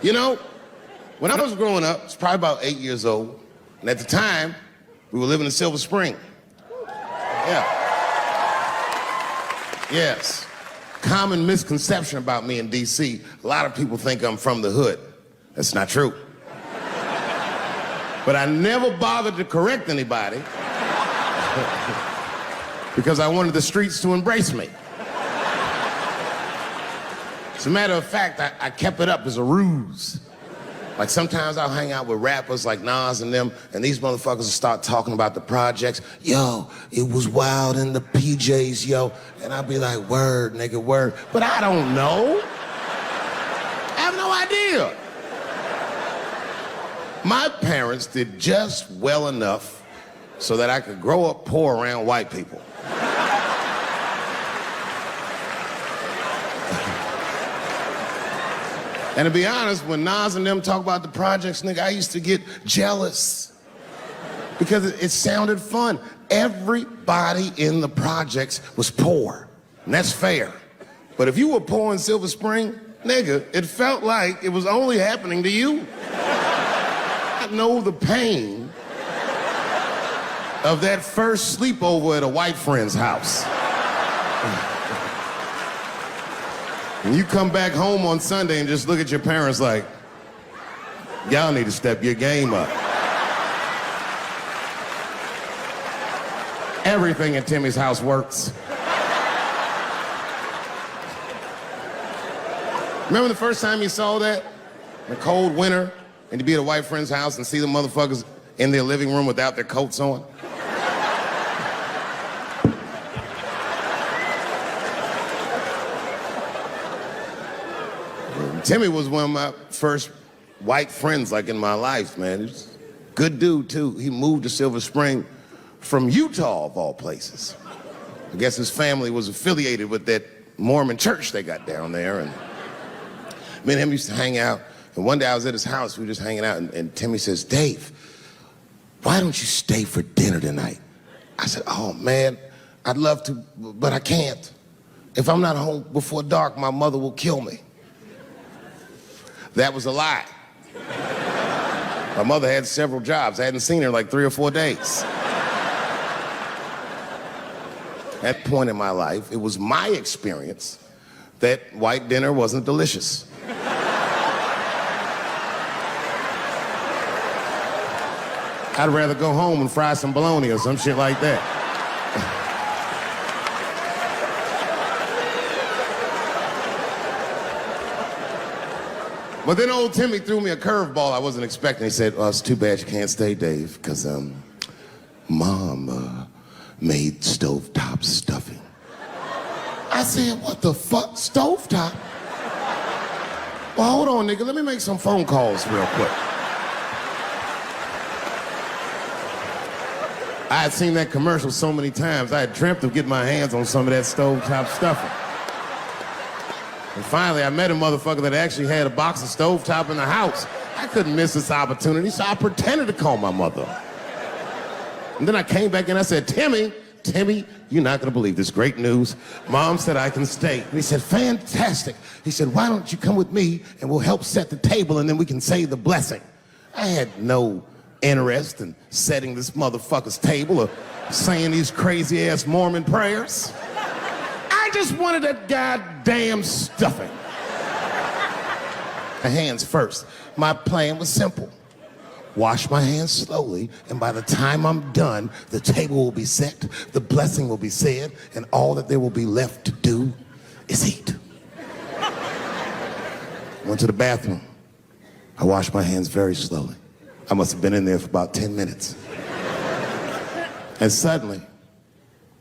You know, when I was growing up, I was probably about 8 years old, and at the time, we were living in Silver Spring. Yeah. Yes. Common misconception about me in D.C. A lot of people think I'm from the hood. That's not true. But I never bothered to correct anybody because I wanted the streets to embrace me. As a matter of fact, I kept it up as a ruse. Like sometimes I'll hang out with rappers like Nas and them, and these motherfuckers will start talking about the projects. Yo, it was wild in the PJs, yo. And I'll be like, word, nigga, word. But I don't know. I have no idea. My parents did just well enough so that I could grow up poor around white people. And to be honest, when Nas and them talk about the projects, nigga, I used to get jealous because it sounded fun. Everybody in the projects was poor, and that's fair. But if you were poor in Silver Spring, nigga, it felt like it was only happening to you. I know the pain of that first sleepover at a white friend's house. And you come back home on Sunday and just look at your parents like, y'all need to step your game up. Everything in Timmy's house works. Remember the first time you saw that? In a cold winter, and you'd be at a white friend's house and see the motherfuckers in their living room without their coats on? Timmy was one of my first white friends, like, in my life, man. He was a good dude, too. He moved to Silver Spring from Utah, of all places. I guess his family was affiliated with that Mormon church they got down there, and me and him used to hang out. And one day I was at his house, we were just hanging out, and Timmy says, Dave, why don't you stay for dinner tonight? I said, oh, man, I'd love to, but I can't. If I'm not home before dark, my mother will kill me. That was a lie. My mother had several jobs. I hadn't seen her in like 3 or 4 days. At that point in my life, it was my experience that white dinner wasn't delicious. I'd rather go home and fry some bologna or some shit like that. But then old Timmy threw me a curveball I wasn't expecting. He said, oh, it's too bad you can't stay, Dave, because Mom made stovetop stuffing. I said, what the fuck, stovetop? Well, hold on, nigga, let me make some phone calls real quick. I had seen that commercial so many times, I had dreamt of getting my hands on some of that stovetop stuffing. And finally, I met a motherfucker that actually had a box of stovetop in the house. I couldn't miss this opportunity, so I pretended to call my mother. And then I came back and I said, Timmy, you're not gonna believe this great news. Mom said I can stay. And he said, fantastic. He said, why don't you come with me and we'll help set the table and then we can say the blessing. I had no interest in setting this motherfucker's table or saying these crazy ass Mormon prayers. I just wanted that goddamn stuffing. My hands first. My plan was simple. Wash my hands slowly, and by the time I'm done, the table will be set, the blessing will be said, and all that there will be left to do is eat. Went to the bathroom. I washed my hands very slowly. I must have been in there for about 10 minutes. And suddenly,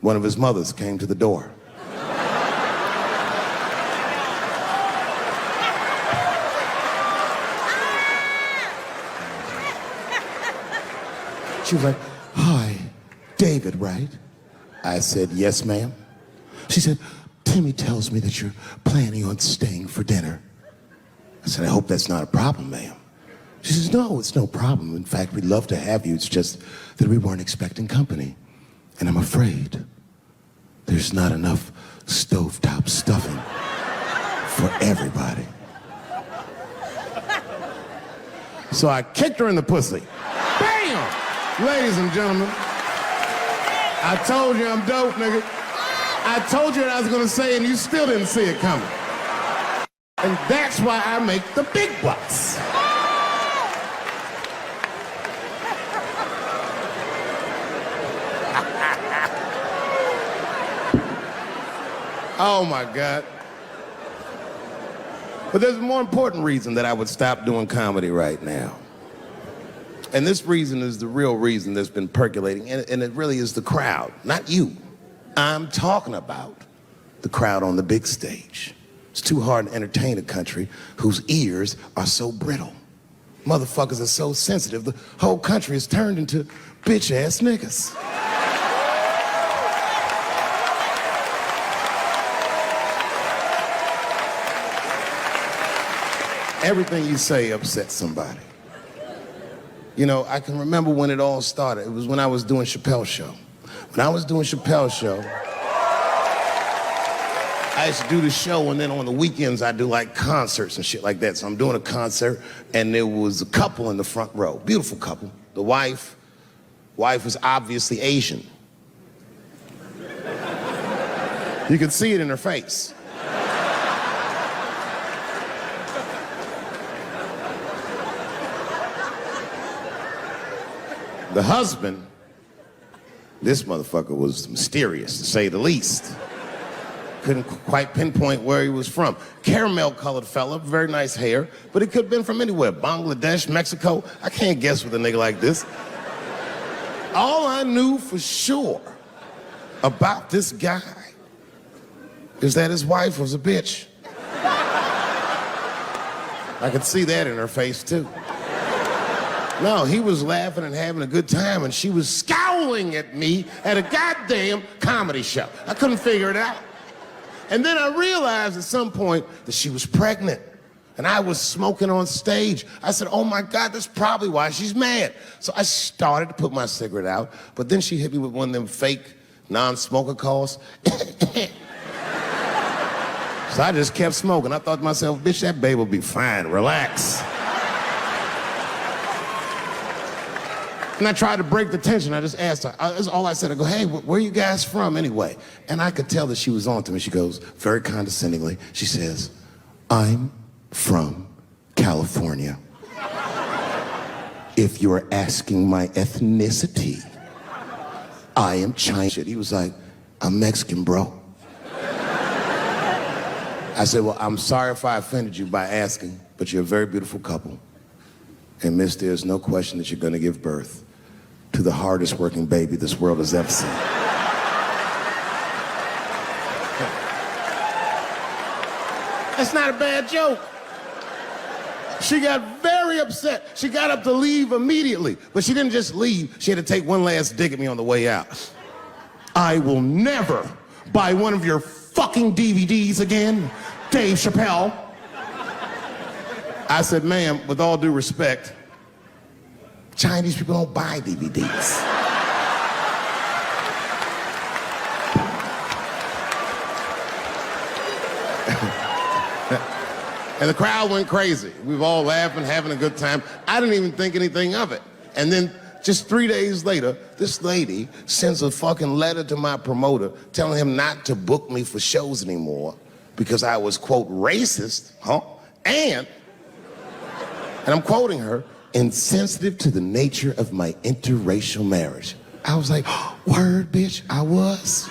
one of his mothers came to the door. She was like, hi, David, right? I said, yes, ma'am. She said, Timmy tells me that you're planning on staying for dinner. I said, I hope that's not a problem, ma'am. She says, no, it's no problem. In fact, we'd love to have you. It's just that we weren't expecting company. And I'm afraid there's not enough stovetop stuffing for everybody. So I kicked her in the pussy. Bam! Ladies and gentlemen, I told you I'm dope, nigga. I told you what I was gonna say and you still didn't see it coming. And that's why I make the big bucks. Oh my God. But there's a more important reason that I would stop doing comedy right now. And this reason is the real reason that's been percolating, and it really is the crowd, not you. I'm talking about the crowd on the big stage. It's too hard to entertain a country whose ears are so brittle. Motherfuckers are so sensitive, the whole country is turned into bitch-ass niggas. Everything you say upsets somebody. You know, I can remember when it all started. It was when I was doing Chappelle show. When I was doing Chappelle show, I used to do the show, and then on the weekends I do like concerts and shit like that. So I'm doing a concert, and there was a couple in the front row, beautiful couple. The wife was obviously Asian. You could see it in her face. The husband, this motherfucker was mysterious, to say the least. Couldn't quite pinpoint where he was from. Caramel-colored fella, very nice hair, but he could have been from anywhere. Bangladesh, Mexico. I can't guess with a nigga like this. All I knew for sure about this guy is that his wife was a bitch. I could see that in her face, too. No, he was laughing and having a good time, and she was scowling at me at a goddamn comedy show. I couldn't figure it out. And then I realized at some point that she was pregnant, and I was smoking on stage. I said, oh my God, that's probably why she's mad. So I started to put my cigarette out, but then she hit me with one of them fake non-smoker calls. So I just kept smoking. I thought to myself, bitch, that babe will be fine, relax. And I tried to break the tension. I just asked her, that's all I said. I go, hey, where are you guys from anyway? And I could tell that she was on to me. She goes, very condescendingly, she says, I'm from California. If you're asking my ethnicity, I am Chinese. He was like, I'm Mexican, bro. I said, well, I'm sorry if I offended you by asking, but you're a very beautiful couple. And miss, there's no question that you're gonna give birth to the hardest working baby this world has ever seen. That's not a bad joke. She got very upset. She got up to leave immediately, but she didn't just leave. She had to take one last dig at me on the way out. I will never buy one of your fucking DVDs again, Dave Chappelle. I said, ma'am, with all due respect, Chinese people don't buy DVDs. And the crowd went crazy. We were all laughing, having a good time. I didn't even think anything of it. And then just 3 days later, this lady sends a fucking letter to my promoter telling him not to book me for shows anymore because I was, quote, racist, and I'm quoting her, insensitive to the nature of my interracial marriage. I was like, word, bitch, I was.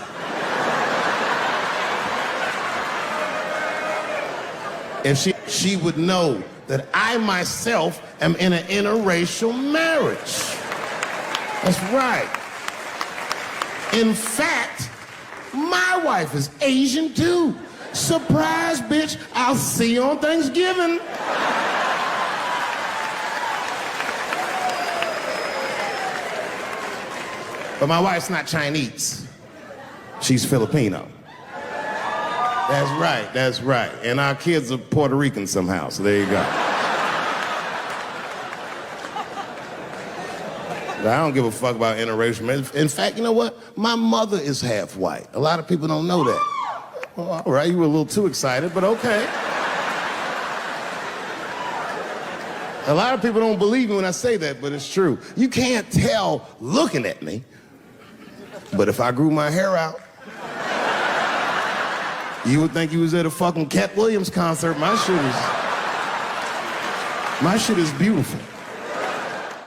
If she would know that I myself am in an interracial marriage. That's right. In fact, my wife is Asian too. Surprise, bitch, I'll see you on Thanksgiving. But my wife's not Chinese. She's Filipino. That's right, that's right. And our kids are Puerto Rican somehow, so there you go. But I don't give a fuck about interracial marriage. In fact, you know what? My mother is half white. A lot of people don't know that. Well, all right, you were a little too excited, but okay. A lot of people don't believe me when I say that, but it's true. You can't tell looking at me, but if I grew my hair out, you would think you was at a fucking Cat Williams concert. My shit is beautiful.